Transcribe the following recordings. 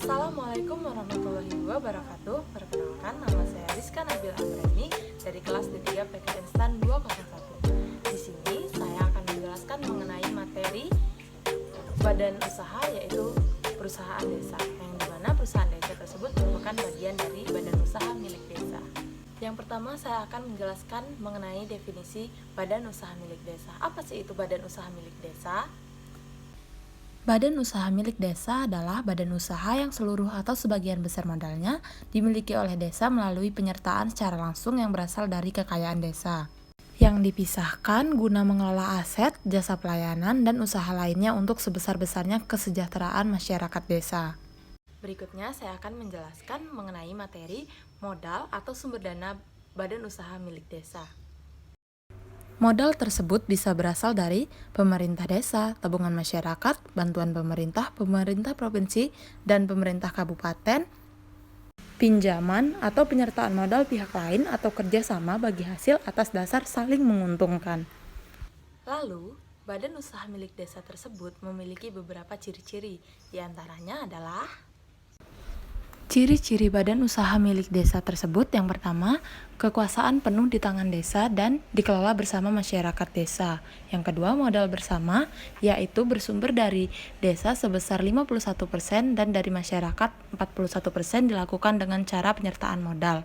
Assalamualaikum warahmatullahi wabarakatuh. Perkenalkan, nama saya Rizka Nabil Amrani dari kelas D3 PKN STAN 201. Di sini saya akan menjelaskan mengenai materi badan usaha, yaitu perusahaan desa, yang dimana perusahaan desa tersebut merupakan bagian dari badan usaha milik desa. Yang pertama, saya akan menjelaskan mengenai definisi badan usaha milik desa. Apa sih itu badan usaha milik desa? Badan usaha milik desa adalah badan usaha yang seluruh atau sebagian besar modalnya dimiliki oleh desa melalui penyertaan secara langsung yang berasal dari kekayaan desa, yang dipisahkan guna mengelola aset, jasa pelayanan, dan usaha lainnya untuk sebesar-besarnya kesejahteraan masyarakat desa. Berikutnya saya akan menjelaskan mengenai materi modal atau sumber dana badan usaha milik desa. Modal tersebut bisa berasal dari pemerintah desa, tabungan masyarakat, bantuan pemerintah, pemerintah provinsi, dan pemerintah kabupaten, pinjaman atau penyertaan modal pihak lain atau kerjasama bagi hasil atas dasar saling menguntungkan. Lalu, badan usaha milik desa tersebut memiliki beberapa ciri-ciri, diantaranya adalah Ciri-ciri badan usaha milik desa tersebut yang pertama, kekuasaan penuh di tangan desa dan dikelola bersama masyarakat desa. Yang kedua, modal bersama, yaitu bersumber dari desa sebesar 51% dan dari masyarakat 41% dilakukan dengan cara penyertaan modal.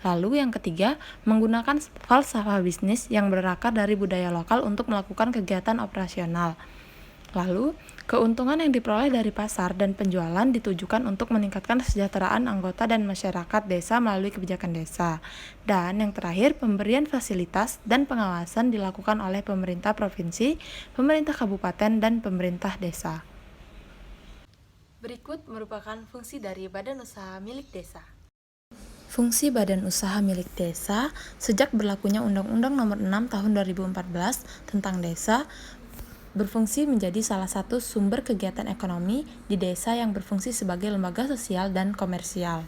Lalu yang ketiga, menggunakan falsafah bisnis yang berakar dari budaya lokal untuk melakukan kegiatan operasional. Lalu, keuntungan yang diperoleh dari pasar dan penjualan ditujukan untuk meningkatkan kesejahteraan anggota dan masyarakat desa melalui kebijakan desa. Dan yang terakhir, pemberian fasilitas dan pengawasan dilakukan oleh pemerintah provinsi, pemerintah kabupaten, dan pemerintah desa. berikut merupakan fungsi dari badan usaha milik desa. Fungsi badan usaha milik desa sejak berlakunya Undang-Undang Nomor 6 Tahun 2014 tentang desa berfungsi menjadi salah satu sumber kegiatan ekonomi di desa yang berfungsi sebagai lembaga sosial dan komersial.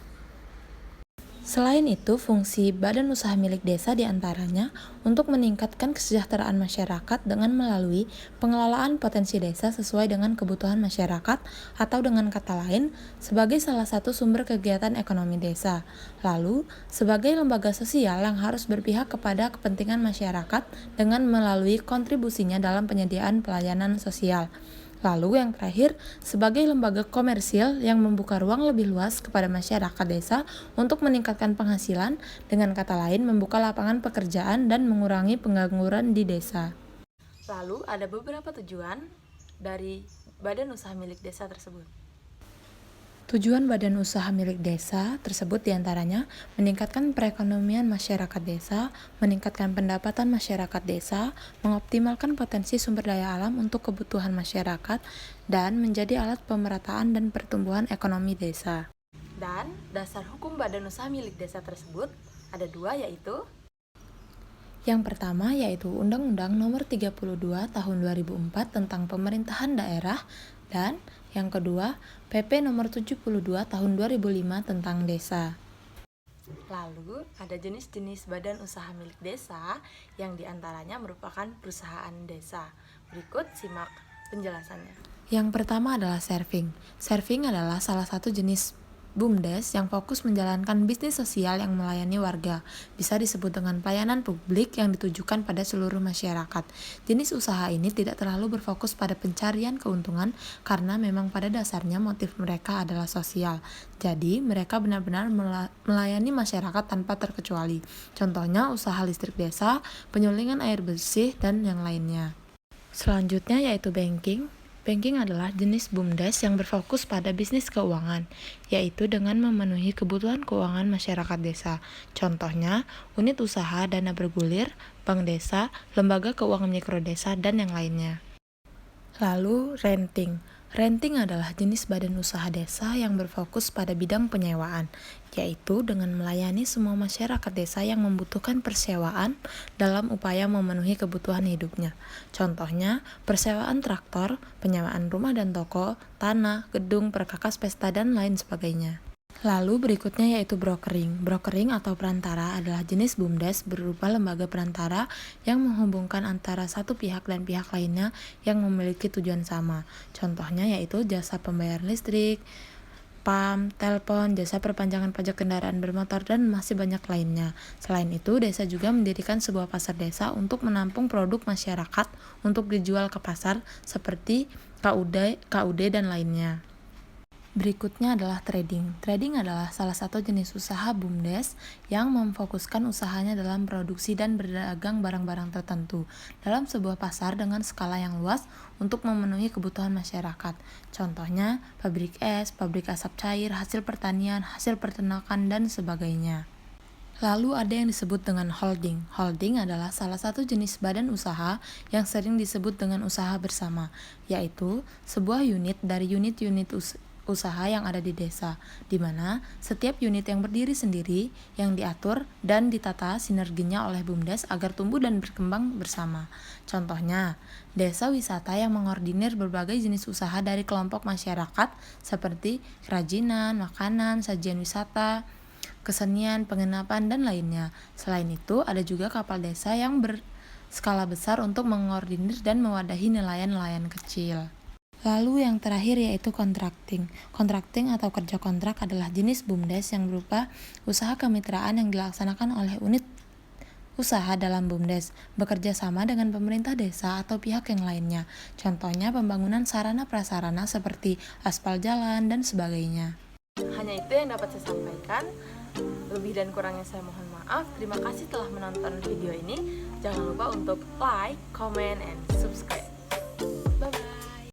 Selain itu, fungsi badan usaha milik desa diantaranya untuk meningkatkan kesejahteraan masyarakat dengan melalui pengelolaan potensi desa sesuai dengan kebutuhan masyarakat, atau dengan kata lain, sebagai salah satu sumber kegiatan ekonomi desa. Lalu, sebagai lembaga sosial yang harus berpihak kepada kepentingan masyarakat dengan melalui kontribusinya dalam penyediaan pelayanan sosial. Lalu yang terakhir, sebagai lembaga komersil yang membuka ruang lebih luas kepada masyarakat desa untuk meningkatkan penghasilan, dengan kata lain membuka lapangan pekerjaan dan mengurangi pengangguran di desa. Lalu, ada beberapa tujuan dari badan usaha milik desa tersebut. Tujuan badan usaha milik desa tersebut diantaranya meningkatkan perekonomian masyarakat desa, meningkatkan pendapatan masyarakat desa, mengoptimalkan potensi sumber daya alam untuk kebutuhan masyarakat, dan menjadi alat pemerataan dan pertumbuhan ekonomi desa. Dan dasar hukum badan usaha milik desa tersebut ada dua, yaitu Yang pertama yaitu Undang-Undang Nomor 32 Tahun 2004 tentang Pemerintahan Daerah, dan yang kedua PP Nomor 72 Tahun 2005 tentang Desa. lalu ada jenis-jenis badan usaha milik desa yang diantaranya merupakan perusahaan desa. Berikut simak penjelasannya. Yang pertama adalah serving. Serving adalah salah satu jenis BUMDes yang fokus menjalankan bisnis sosial yang melayani warga. Bisa disebut dengan pelayanan publik yang ditujukan pada seluruh masyarakat. Jenis usaha ini tidak terlalu berfokus pada pencarian keuntungan karena memang pada dasarnya motif mereka adalah sosial. Jadi, mereka benar-benar melayani masyarakat tanpa terkecuali. Contohnya usaha listrik desa, penyulingan air bersih, dan yang lainnya. Selanjutnya yaitu banking. Banking adalah jenis BUMDes yang berfokus pada bisnis keuangan, yaitu dengan memenuhi kebutuhan keuangan masyarakat desa. Contohnya, unit usaha dana bergulir, bank desa, lembaga keuangan mikro desa, dan yang lainnya. Lalu, renting. Renting adalah jenis badan usaha desa yang berfokus pada bidang penyewaan, yaitu dengan melayani semua masyarakat desa yang membutuhkan persewaan dalam upaya memenuhi kebutuhan hidupnya. Contohnya, persewaan traktor, penyewaan rumah dan toko, tanah, gedung, perkakas pesta, dan lain sebagainya. Lalu berikutnya yaitu brokering. Brokering atau perantara adalah jenis BUMDes berupa lembaga perantara yang menghubungkan antara satu pihak dan pihak lainnya yang memiliki tujuan sama. Contohnya yaitu jasa pembayaran listrik, PAM, telepon, jasa perpanjangan pajak kendaraan bermotor, dan masih banyak lainnya. Selain itu, desa juga mendirikan sebuah pasar desa untuk menampung produk masyarakat untuk dijual ke pasar seperti KUD dan lainnya. Berikutnya adalah trading. Trading adalah salah satu jenis usaha BUMDes yang memfokuskan usahanya dalam produksi dan berdagang barang-barang tertentu dalam sebuah pasar dengan skala yang luas untuk memenuhi kebutuhan masyarakat. Contohnya, pabrik es, pabrik asap cair, hasil pertanian, hasil peternakan, dan sebagainya. Lalu ada yang disebut dengan holding. Holding adalah salah satu jenis badan usaha yang sering disebut dengan usaha bersama, yaitu sebuah unit dari unit-unit usaha yang ada di desa, di mana setiap unit yang berdiri sendiri yang diatur dan ditata sinerginya oleh BUMDes agar tumbuh dan berkembang bersama. Contohnya, desa wisata yang mengordinir berbagai jenis usaha dari kelompok masyarakat seperti kerajinan, makanan, sajian wisata, kesenian, penginapan, dan lainnya. Selain itu, ada juga kapal desa yang berskala besar untuk mengordinir dan mewadahi nelayan-nelayan kecil. Lalu yang terakhir yaitu kontrakting. Kontrakting atau kerja kontrak adalah jenis BUMDes yang berupa usaha kemitraan yang dilaksanakan oleh unit usaha dalam BUMDes, bekerja sama dengan pemerintah desa atau pihak yang lainnya. Contohnya pembangunan sarana prasarana seperti aspal jalan dan sebagainya. Hanya itu yang dapat saya sampaikan. Lebih dan kurangnya saya mohon maaf. Terima kasih telah menonton video ini. Jangan lupa untuk like, comment, and subscribe.